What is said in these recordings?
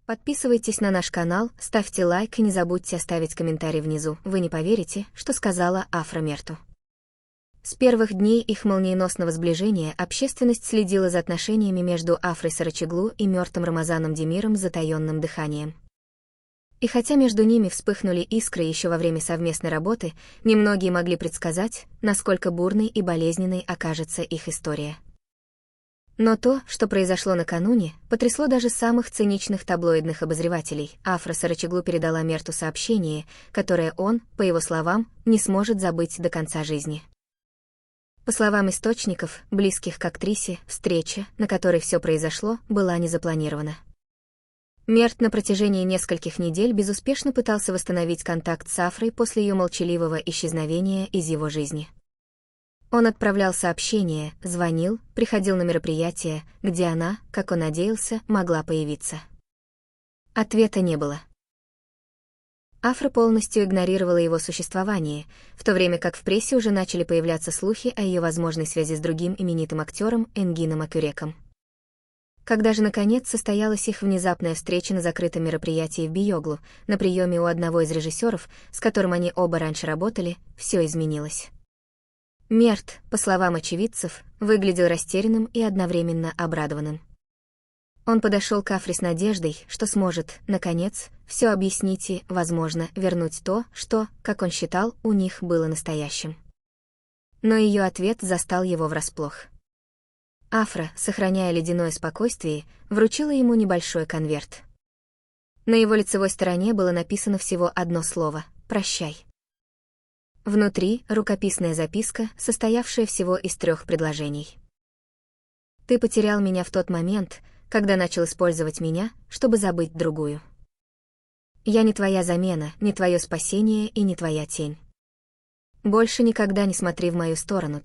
Подписывайтесь на наш канал, ставьте лайк и не забудьте оставить комментарий внизу. Вы не поверите, что сказала Афра Мерту. С первых дней их молниеносного сближения общественность следила за отношениями между Афрой Сарачоглу и Мертом Рамазаном Демиром с затаённым дыханием. И хотя между ними вспыхнули искры еще во время совместной работы, немногие могли предсказать, насколько бурной и болезненной окажется их история. Но то, что произошло накануне, потрясло даже самых циничных таблоидных обозревателей. Афра Сарачоглу передала Мерту сообщение, которое он, по его словам, не сможет забыть до конца жизни. По словам источников, близких к актрисе, встреча, на которой все произошло, была не запланирована. Мерт на протяжении нескольких недель безуспешно пытался восстановить контакт с Афрой после ее молчаливого исчезновения из его жизни. Он отправлял сообщения, звонил, приходил на мероприятия, где она, как он надеялся, могла появиться. Ответа не было. Афра полностью игнорировала его существование, в то время как в прессе уже начали появляться слухи о ее возможной связи с другим именитым актером Энгином Акюреком. Когда же, наконец, состоялась их внезапная встреча на закрытом мероприятии в Биоглу, на приеме у одного из режиссеров, с которым они оба раньше работали, все изменилось. Мерт, по словам очевидцев, выглядел растерянным и одновременно обрадованным. Он подошел к Афре с надеждой, что сможет, наконец, все объяснить и, возможно, вернуть то, что, как он считал, у них было настоящим. Но ее ответ застал его врасплох. Афра, сохраняя ледяное спокойствие, вручила ему небольшой конверт. На его лицевой стороне было написано всего одно слово «Прощай». Внутри рукописная записка, состоявшая всего из 3 предложений. «Ты потерял меня в тот момент, когда начал использовать меня, чтобы забыть другую. Я не твоя замена, не твое спасение и не твоя тень. Больше никогда не смотри в мою сторону.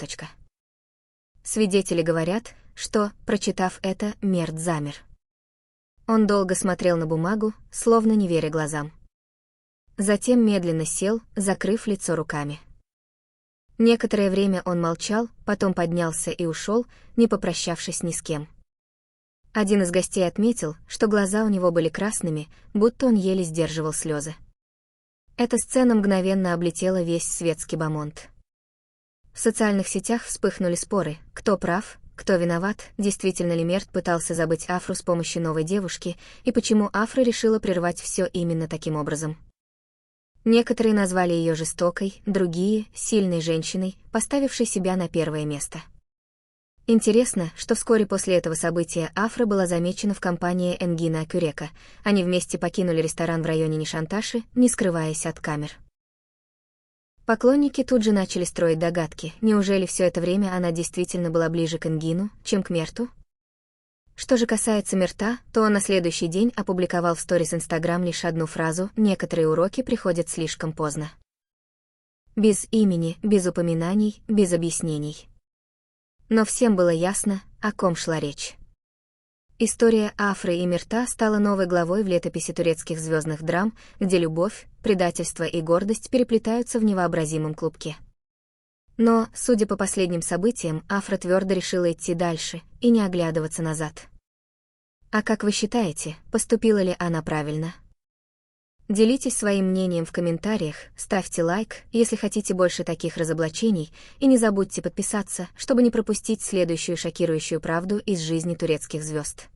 Свидетели говорят, что, прочитав это, Мерт замер. Он долго смотрел на бумагу, словно не веря глазам. Затем медленно сел, закрыв лицо руками. Некоторое время он молчал, потом поднялся и ушел, не попрощавшись ни с кем. Один из гостей отметил, что глаза у него были красными, будто он еле сдерживал слезы. Эта сцена мгновенно облетела весь светский бомонд. В социальных сетях вспыхнули споры, кто прав, кто виноват, действительно ли Мерт пытался забыть Афру с помощью новой девушки, и почему Афра решила прервать все именно таким образом. Некоторые назвали ее жестокой, другие — сильной женщиной, поставившей себя на первое место. Интересно, что вскоре после этого события Афра была замечена в компании Энгина Акюрека. Они вместе покинули ресторан в районе Нишанташи, не скрываясь от камер. Поклонники тут же начали строить догадки. Неужели все это время она действительно была ближе к Энгину, чем к Мерту? Что же касается Мерта, то он на следующий день опубликовал в сторис Инстаграм лишь одну фразу «Некоторые уроки приходят слишком поздно». Без имени, без упоминаний, без объяснений. Но всем было ясно, о ком шла речь. История Афры и Мерта стала новой главой в летописи турецких звездных драм, где любовь, предательство и гордость переплетаются в невообразимом клубке. Но, судя по последним событиям, Афра твердо решила идти дальше и не оглядываться назад. А как вы считаете, поступила ли она правильно? Делитесь своим мнением в комментариях, ставьте лайк, если хотите больше таких разоблачений, и не забудьте подписаться, чтобы не пропустить следующую шокирующую правду из жизни турецких звезд.